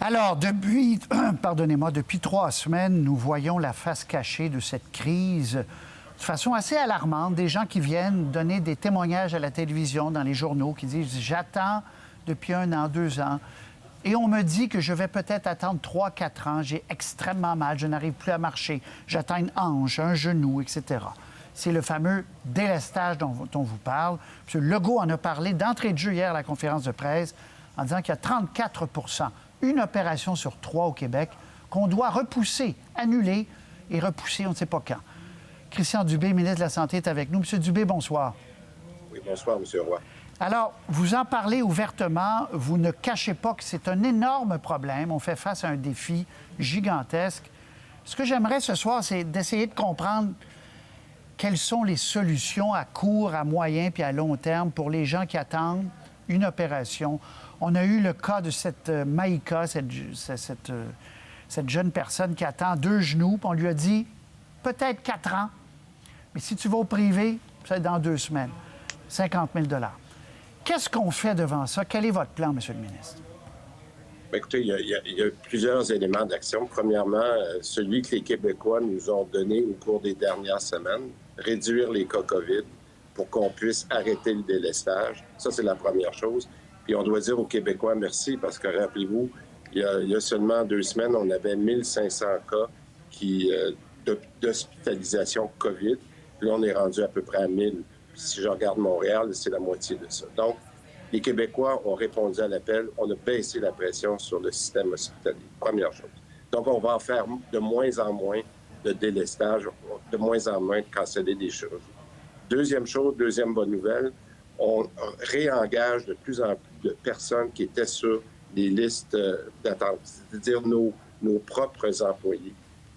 Alors, pardonnez-moi, depuis 3 semaines, nous voyons la face cachée de cette crise de façon assez alarmante. Des gens qui viennent donner des témoignages à la télévision, dans les journaux, qui disent « J'attends depuis 1 an, 2 ans, et on me dit que je vais peut-être attendre 3, 4 ans. J'ai extrêmement mal, je n'arrive plus à marcher. J'attends une hanche, un genou, etc. » C'est le fameux délestage dont on vous parle. M. Legault en a parlé d'entrée de jeu hier à la conférence de presse en disant qu'il y a 34 une opération sur 3 au Québec qu'on doit repousser, annuler et repousser, on ne sait pas quand. Christian Dubé, ministre de la Santé, est avec nous. M. Dubé, bonsoir. Oui, bonsoir, M. Roy. Alors, vous en parlez ouvertement. Vous ne cachez pas que c'est un énorme problème. On fait face à un défi gigantesque. Ce que j'aimerais ce soir, c'est d'essayer de comprendre quelles sont les solutions à court, à moyen puis à long terme pour les gens qui attendent une opération. On a eu le cas de cette Maïka, cette jeune personne qui attend 2 genoux, puis on lui a dit peut-être 4 ans, mais si tu vas au privé, ça va être dans 2 semaines. 50 000 $. Qu'est-ce qu'on fait devant ça? Quel est votre plan, M. le ministre? Bien, écoutez, il y a plusieurs éléments d'action. Premièrement, celui que les Québécois nous ont donné au cours des dernières semaines, réduire les cas COVID pour qu'on puisse arrêter le délestage. Ça, c'est la première chose. Puis on doit dire aux Québécois merci parce que, rappelez-vous, il y a seulement 2 semaines, on avait 1500 cas d'hospitalisation COVID. Puis là, on est rendu à peu près à 1000. Puis si je regarde Montréal, c'est la moitié de ça. Donc, les Québécois ont répondu à l'appel. On a baissé la pression sur le système hospitalier. Première chose. Donc, on va en faire de moins en moins de délestage, de moins en moins de canceller des chirurgies. Deuxième chose, deuxième bonne nouvelle, on réengage de plus en plus de personnes qui étaient sur les listes d'attente, c'est-à-dire nos propres employés.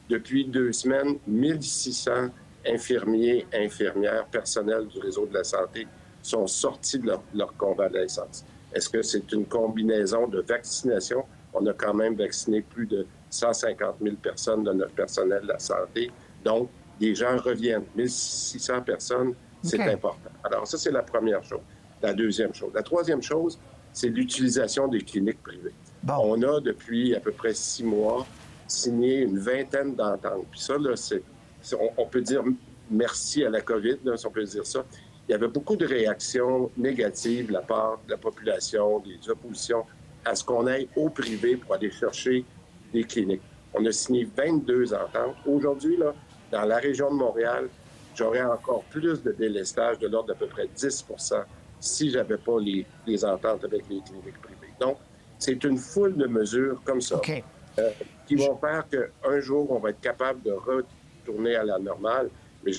Depuis 2 semaines, 1600 infirmiers, infirmières, personnels du réseau de la santé sont sortis de leur convalescence. Est-ce que c'est une combinaison de vaccination? On a quand même vacciné plus de 150 000 personnes de notre personnel de la santé. Donc, les gens reviennent. 1600 personnes, c'est important. Alors, ça, c'est la première chose. La deuxième chose. La troisième chose, c'est l'utilisation des cliniques privées. Bon. On a, depuis à peu près 6 mois, signé une vingtaine d'ententes. Puis ça, là, on peut dire merci à la COVID, là, si on peut dire ça. Il y avait beaucoup de réactions négatives de la part de la population, des oppositions, à ce qu'on aille au privé pour aller chercher des cliniques. On a signé 22 ententes. Aujourd'hui, là, dans la région de Montréal, j'aurais encore plus de délestage de l'ordre d'à peu près 10 si je n'avais pas les ententes avec les cliniques privées. Donc, c'est une foule de mesures comme ça qui vont faire qu'un jour, on va être capable de retourner à la normale. Mais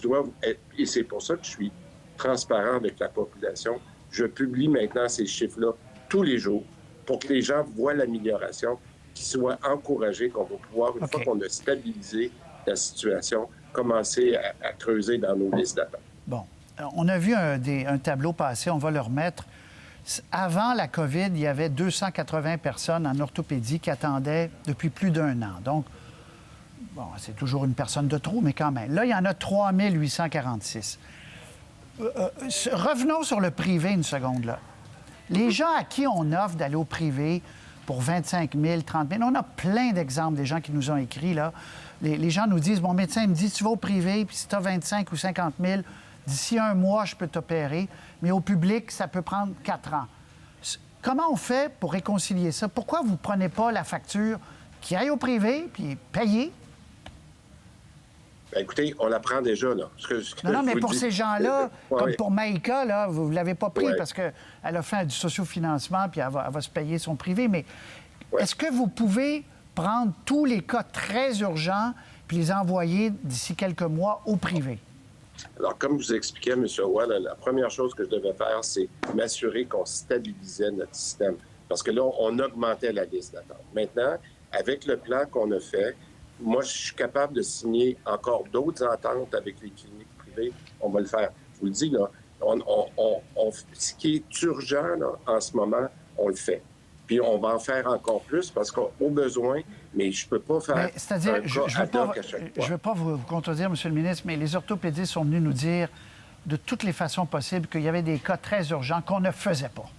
et c'est pour ça que je suis transparent avec la population. Je publie maintenant ces chiffres-là tous les jours pour que les gens voient l'amélioration, qu'ils soient encouragés, qu'on va pouvoir, une fois qu'on a stabilisé la situation, commencer à creuser dans nos listes d'attente. Bon. On a vu un tableau passer, on va le remettre. Avant la COVID, il y avait 280 personnes en orthopédie qui attendaient depuis plus d'1 an. Donc, bon, c'est toujours une personne de trop, mais quand même. Là, il y en a 3 846. Revenons sur le privé une seconde, là. Les gens à qui on offre d'aller au privé pour 25 000, 30 000, on a plein d'exemples des gens qui nous ont écrit, là. Les gens nous disent, mon médecin me dit, tu vas au privé, puis si tu as 25 ou 50 000, d'ici 1 mois, je peux t'opérer, mais au public, ça peut prendre 4 ans. Comment on fait pour réconcilier ça? Pourquoi vous ne prenez pas la facture qui aille au privé, puis payer? Bien, écoutez, on la prend déjà, là. Non, mais pour ces gens-là, comme pour Maïka, là, vous ne l'avez pas pris parce qu'elle a fait du sociofinancement, puis elle va se payer son privé, mais est-ce que vous pouvez prendre tous les cas très urgents puis les envoyer d'ici quelques mois au privé? Alors, comme je vous expliquais, M. Roy, la première chose que je devais faire, c'est m'assurer qu'on stabilisait notre système. Parce que là, on augmentait la liste d'attente. Maintenant, avec le plan qu'on a fait, moi, je suis capable de signer encore d'autres ententes avec les cliniques privées. On va le faire. Je vous le dis, là, ce qui est urgent là, en ce moment, on le fait. Puis on va en faire encore plus parce qu'au besoin, mais je ne peux pas faire. C'est-à-dire, je ne veux pas vous contredire, M. le ministre, mais les orthopédistes sont venus nous dire de toutes les façons possibles qu'il y avait des cas très urgents qu'on ne faisait pas.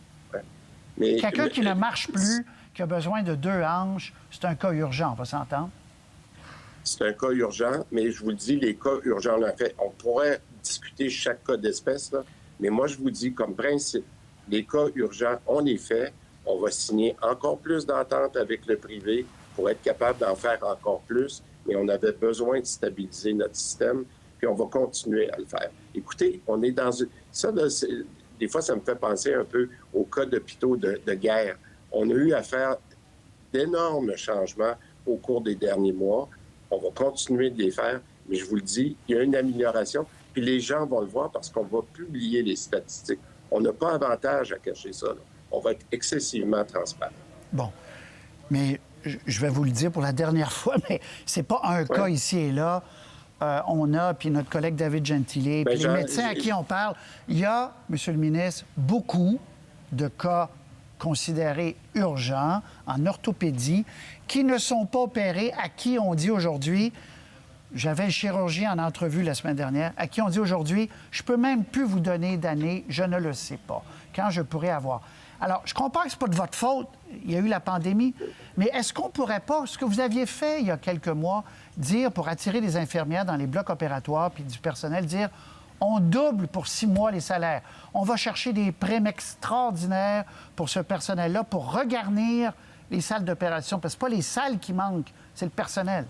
Quelqu'un qui ne marche plus, qui a besoin de 2 hanches, c'est un cas urgent, on va s'entendre? C'est un cas urgent, mais je vous le dis, les cas urgents, en fait, on pourrait discuter chaque cas d'espèce, là, mais moi, je vous dis, comme principe, les cas urgents, on les fait. On va signer encore plus d'ententes avec le privé pour être capable d'en faire encore plus, mais on avait besoin de stabiliser notre système, puis on va continuer à le faire. Écoutez, on est dans une... Ça, là, des fois, ça me fait penser un peu aux cas d'hôpitaux de guerre. On a eu à faire d'énormes changements au cours des derniers mois. On va continuer de les faire, mais je vous le dis, il y a une amélioration, puis les gens vont le voir parce qu'on va publier les statistiques. On n'a pas avantage à cacher ça, là. On va être excessivement transparent. Bon, mais je vais vous le dire pour la dernière fois, mais c'est pas un cas ici et là. On a, puis notre collègue David Gentile, puis les médecins à qui on parle, il y a, Monsieur le ministre, beaucoup de cas considérés urgents en orthopédie qui ne sont pas opérés, à qui on dit aujourd'hui, j'avais le chirurgien en entrevue la semaine dernière, à qui on dit aujourd'hui, je peux même plus vous donner d'année, je ne le sais pas, quand je pourrais avoir. Alors, je comprends que ce n'est pas de votre faute, il y a eu la pandémie, mais est-ce qu'on ne pourrait pas, ce que vous aviez fait il y a quelques mois, dire, pour attirer des infirmières dans les blocs opératoires puis du personnel, dire, on double pour 6 mois les salaires. On va chercher des primes extraordinaires pour ce personnel-là pour regarnir les salles d'opération, parce que ce n'est pas les salles qui manquent, c'est le personnel.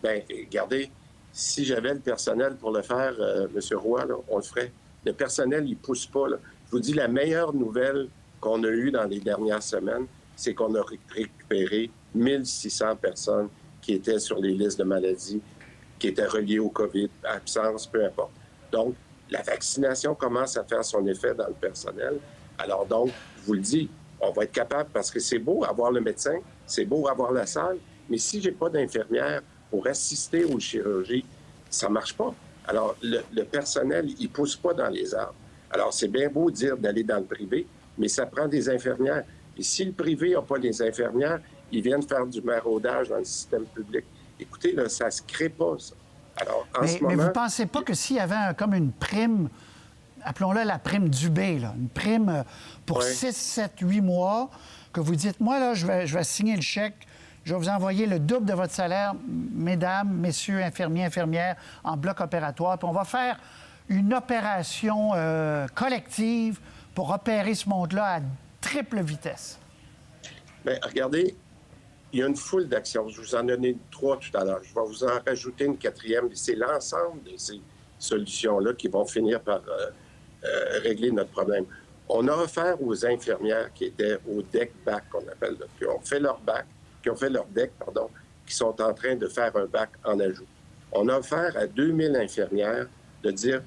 Bien, regardez, si j'avais le personnel pour le faire, M. Roy, là, on le ferait. Le personnel, il ne pousse pas, là. Je vous dis, la meilleure nouvelle qu'on a eue dans les dernières semaines, c'est qu'on a récupéré 1600 personnes qui étaient sur les listes de maladies, qui étaient reliées au COVID, absence, peu importe. Donc, la vaccination commence à faire son effet dans le personnel. Alors donc, je vous le dis, on va être capable, parce que c'est beau avoir le médecin, c'est beau avoir la salle, mais si j'ai pas d'infirmière pour assister aux chirurgies, ça marche pas. Alors, le personnel, il pousse pas dans les arbres. Alors, c'est bien beau dire d'aller dans le privé, mais ça prend des infirmières. Et si le privé n'a pas les infirmières, ils viennent faire du maraudage dans le système public. Écoutez, là, ça se crée pas, ça. Alors, en ce moment... Mais vous ne pensez pas que s'il y avait comme une prime, appelons-la la prime Dubé, là, une prime pour 6, 7, 8 mois, que vous dites, moi, là, je vais signer le chèque, je vais vous envoyer le double de votre salaire, mesdames, messieurs, infirmiers, infirmières, en bloc opératoire, puis on va faire une opération collective pour opérer ce monde-là à triple vitesse? Bien, regardez, il y a une foule d'actions. Je vous en donnais 3 tout à l'heure. Je vais vous en rajouter une 4e. C'est l'ensemble de ces solutions-là qui vont finir par régler notre problème. On a offert aux infirmières qui étaient au DEC bac, qu'on appelle, là, qui ont fait leur DEC, qui sont en train de faire un bac en ajout. On a offert à 2000 infirmières de dire,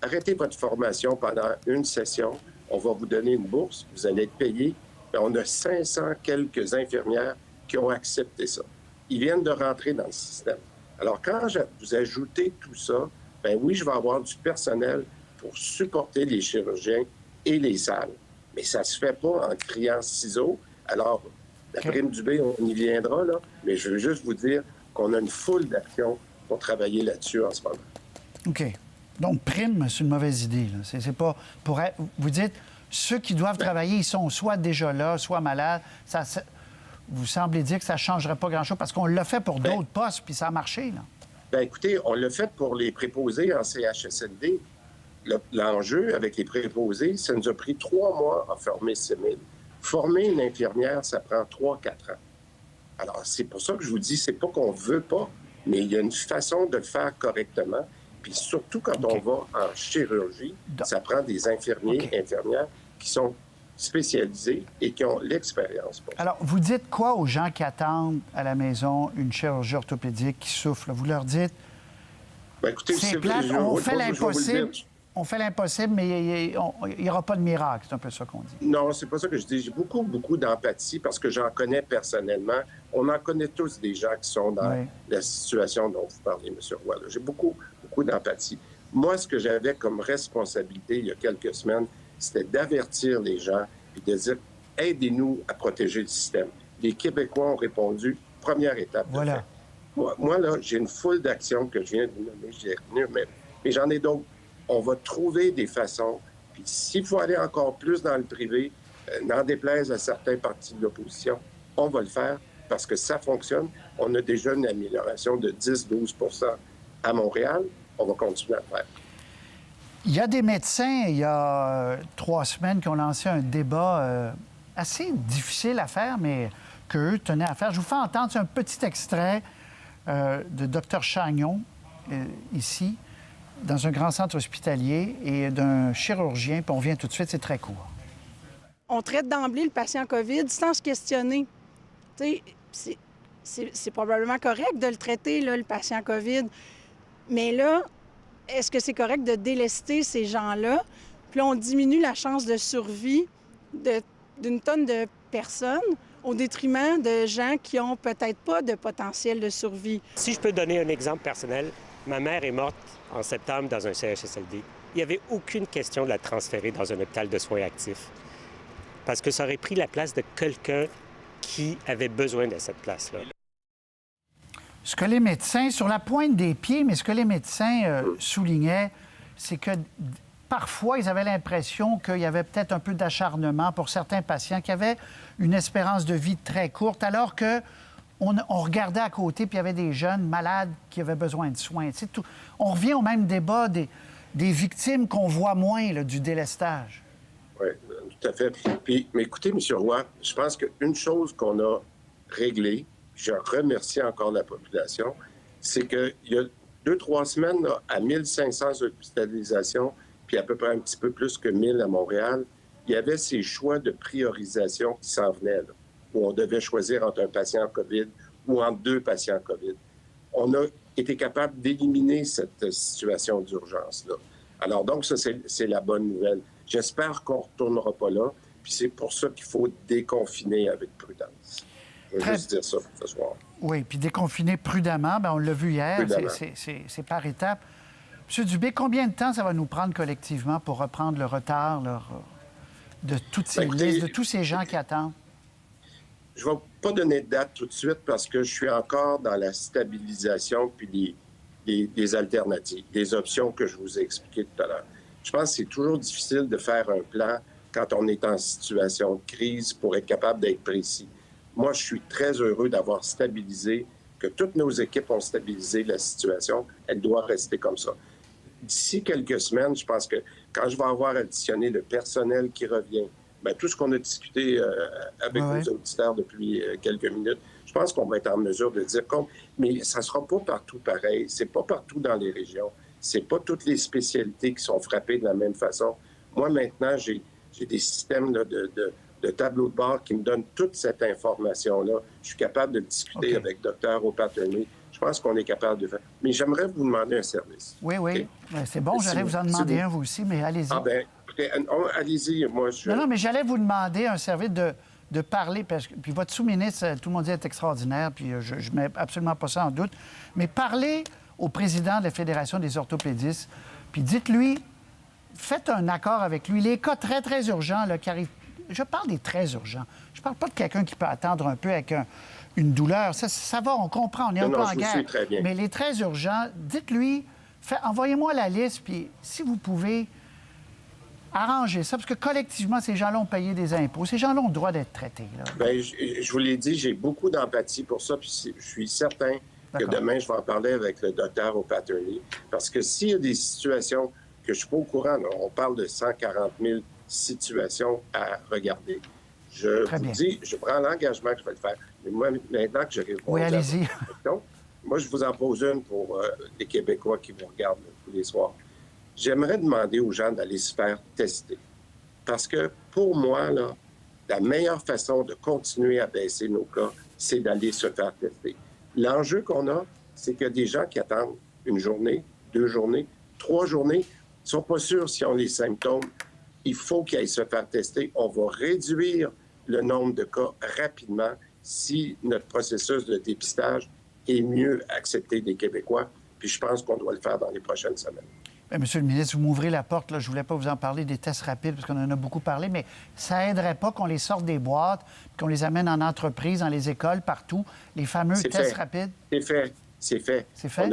arrêtez votre formation pendant une session, on va vous donner une bourse, vous allez être payé. On a 500 quelques infirmières qui ont accepté ça. Ils viennent de rentrer dans le système. Alors, quand vous ajoutez tout ça, bien oui, je vais avoir du personnel pour supporter les chirurgiens et les salles. Mais ça ne se fait pas en criant ciseaux. Alors, la prime du B, on y viendra, là, mais je veux juste vous dire qu'on a une foule d'actions pour travailler là-dessus en ce moment. OK. Donc, prime, c'est une mauvaise idée. Là. C'est pas pour être... Vous dites, ceux qui doivent travailler, ils sont soit déjà là, soit malades. Vous semblez dire que ça ne changerait pas grand-chose parce qu'on l'a fait pour d'autres postes, puis ça a marché, là. Bien, écoutez, on l'a fait pour les préposés en CHSLD. L'enjeu avec les préposés, ça nous a pris 3 mois à former 6 000. Former une infirmière, ça prend 3-4 ans. Alors, c'est pour ça que je vous dis, c'est pas qu'on veut pas, mais il y a une façon de le faire correctement. Puis surtout quand on va en chirurgie, ça prend des infirmiers, infirmières qui sont spécialisés et qui ont l'expérience pour ça. Alors, vous dites quoi aux gens qui attendent à la maison une chirurgie orthopédique, qui souffrent? Vous leur dites, bien, écoutez, c'est plate, on fait l'impossible. On fait l'impossible, mais il n'y aura pas de miracle. C'est un peu ça qu'on dit. Non, c'est pas ça que je dis. J'ai beaucoup d'empathie parce que j'en connais personnellement. On en connaît tous des gens qui sont dans la situation dont vous parlez, M. Roy. J'ai beaucoup d'empathie. Moi, ce que j'avais comme responsabilité il y a quelques semaines, c'était d'avertir les gens et de dire « Aidez-nous à protéger le système ». Les Québécois ont répondu « Première étape de fait ». Moi, là, j'ai une foule d'actions que je viens de vous nommer, j'ai retenu, mais j'en ai d'autres. On va trouver des façons. Puis s'il faut aller encore plus dans le privé, n'en déplaise à certains partis de l'opposition, on va le faire parce que ça fonctionne. On a déjà une amélioration de 10-12 % à Montréal. On va continuer à le faire. Il y a des médecins, il y a 3 semaines, qui ont lancé un débat assez difficile à faire, mais qu'eux tenaient à faire. Je vous fais entendre un petit extrait de Dr Chagnon, ici, dans un grand centre hospitalier, et d'un chirurgien, puis on vient tout de suite, c'est très court. On traite d'emblée le patient COVID sans se questionner. Tu sais, c'est probablement correct de le traiter, là, le patient COVID, mais là, est-ce que c'est correct de délester ces gens-là? Puis là, on diminue la chance de survie d'une tonne de personnes au détriment de gens qui ont peut-être pas de potentiel de survie. Si je peux donner un exemple personnel, ma mère est morte en septembre dans un CHSLD. Il n'y avait aucune question de la transférer dans un hôpital de soins actifs parce que ça aurait pris la place de quelqu'un qui avait besoin de cette place-là. Ce que les médecins, sur la pointe des pieds, mais ce que les médecins soulignaient, c'est que parfois, ils avaient l'impression qu'il y avait peut-être un peu d'acharnement pour certains patients qui avaient une espérance de vie très courte, alors que on regardait à côté, puis il y avait des jeunes malades qui avaient besoin de soins. Tout. On revient au même débat des victimes qu'on voit moins là, du délestage. Oui, tout à fait. Puis, mais écoutez, M. Roy, je pense qu'une chose qu'on a réglée, je remercie encore la population, c'est qu'il y a 2-3 semaines, là, à 1500 hospitalisations, puis à peu près un petit peu plus que 1000 à Montréal, il y avait ces choix de priorisation qui s'en venaient, là, où on devait choisir entre un patient COVID ou entre 2 patients COVID. On a été capable d'éliminer cette situation d'urgence-là. Alors donc, ça, c'est la bonne nouvelle. J'espère qu'on ne retournera pas là, puis c'est pour ça qu'il faut déconfiner avec prudence. Je veux juste dire ça pour ce soir. Oui, puis déconfiner prudemment, bien, on l'a vu hier, c'est par étapes. M. Dubé, combien de temps ça va nous prendre collectivement pour reprendre le retard là, de toutes ces listes, de tous ces gens qui attendent? Je ne vais pas donner de date tout de suite parce que je suis encore dans la stabilisation puis des alternatives, des options que je vous ai expliquées tout à l'heure. Je pense que c'est toujours difficile de faire un plan quand on est en situation de crise pour être capable d'être précis. Moi, je suis très heureux d'avoir stabilisé, que toutes nos équipes ont stabilisé la situation. Elle doit rester comme ça. D'ici quelques semaines, je pense que quand je vais avoir additionné le personnel qui revient, bien, tout ce qu'on a discuté avec nos auditeurs depuis quelques minutes, je pense qu'on va être en mesure de dire mais ça ne sera pas partout pareil. C'est pas partout dans les régions. C'est pas toutes les spécialités qui sont frappées de la même façon. Moi, maintenant, j'ai des systèmes là, de tableau de bord qui me donnent toute cette information-là. Je suis capable de discuter avec Dr O'Patterney. Je pense qu'on est capable de faire. Mais j'aimerais vous demander un service. Oui, oui. Okay? C'est bon, j'allais vous en demander un, vous aussi, mais allez-y. Ah bien, allez-y. Moi, je... Non, mais j'allais vous demander un service de parler, parce que puis votre sous-ministre, tout le monde dit, est extraordinaire, puis je ne mets absolument pas ça en doute, mais parlez au président de la Fédération des orthopédistes, puis dites-lui, faites un accord avec lui. Les cas très, très urgents là, qui arrivent, je parle des très urgents. Je parle pas de quelqu'un qui peut attendre un peu avec une douleur. Ça va, on comprend, on est un peu en guerre. Très bien. Mais les très urgents, dites-lui, envoyez-moi la liste, puis si vous pouvez, arranger ça, parce que collectivement, ces gens-là ont payé des impôts. Ces gens-là ont le droit d'être traités. Bien, je vous l'ai dit, j'ai beaucoup d'empathie pour ça, puis je suis certain que demain, je vais en parler avec le docteur O'Patterney, parce que s'il y a des situations que je ne suis pas au courant, là, on parle de 140 000 situations à regarder. Je vous dis, je prends l'engagement que je vais le faire. Mais moi, maintenant que j'arrive... Oui, allez-y. Donc, moi, je vous en pose une pour les Québécois qui vous regardent tous les soirs. J'aimerais demander aux gens d'aller se faire tester. Parce que, pour moi, là, la meilleure façon de continuer à baisser nos cas, c'est d'aller se faire tester. L'enjeu qu'on a, c'est qu'il y a des gens qui attendent une journée, 2 journées, 3 journées, ils ne sont pas sûrs s'ils ont les symptômes. Il faut qu'ils aillent se faire tester. On va réduire le nombre de cas rapidement si notre processus de dépistage est mieux accepté des Québécois. Puis je pense qu'on doit le faire dans les prochaines semaines. Bien, Monsieur le ministre, vous m'ouvrez la porte. Là. Je ne voulais pas vous en parler des tests rapides parce qu'on en a beaucoup parlé, mais ça n'aiderait pas qu'on les sorte des boîtes, qu'on les amène en entreprise, dans les écoles, partout, les fameux tests rapides? C'est fait. C'est fait. C'est fait?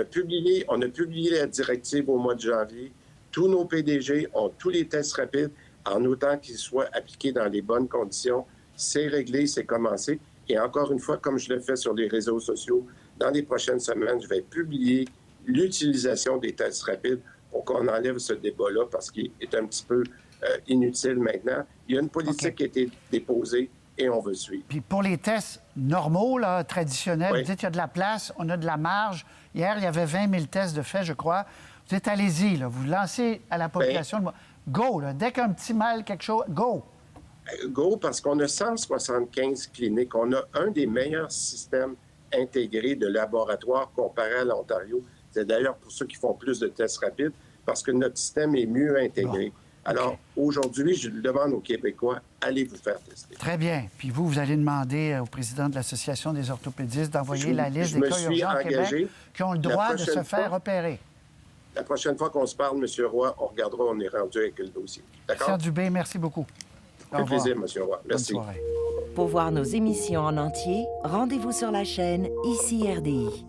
On a publié la directive au mois de janvier. Tous nos PDG ont tous les tests rapides en autant qu'ils soient appliqués dans les bonnes conditions. C'est réglé, c'est commencé. Et encore une fois, comme je le fais sur les réseaux sociaux, dans les prochaines semaines, je vais publier l'utilisation des tests rapides pour qu'on enlève ce débat-là parce qu'il est un petit peu inutile maintenant. Il y a une politique qui a été déposée et on veut suivre. Puis pour les tests normaux, là, traditionnels, Oui. vous dites qu'il y a de la place, on a de la marge. Hier, il y avait 20 000 tests de fait, je crois. Vous dites, allez-y, là, vous lancez à la population. Go, là, dès qu'un petit mal, quelque chose, go. Go, parce qu'on a 175 cliniques. On a un des meilleurs systèmes intégrés de laboratoire comparé à l'Ontario. C'est d'ailleurs pour ceux qui font plus de tests rapides, parce que notre système est mieux intégré. Alors, aujourd'hui, je demande aux Québécois, allez vous faire tester. Très bien. Puis vous allez demander au président de l'Association des orthopédistes d'envoyer la liste des cas urgents au Québec qui ont le droit de se faire opérer. La prochaine fois qu'on se parle, M. Roy, on regardera, on est rendu avec le dossier. D'accord? Christian Dubé, merci beaucoup. Un plaisir, M. Roy. Merci. Bonne soirée. Pour voir nos émissions en entier, rendez-vous sur la chaîne ICI RDI.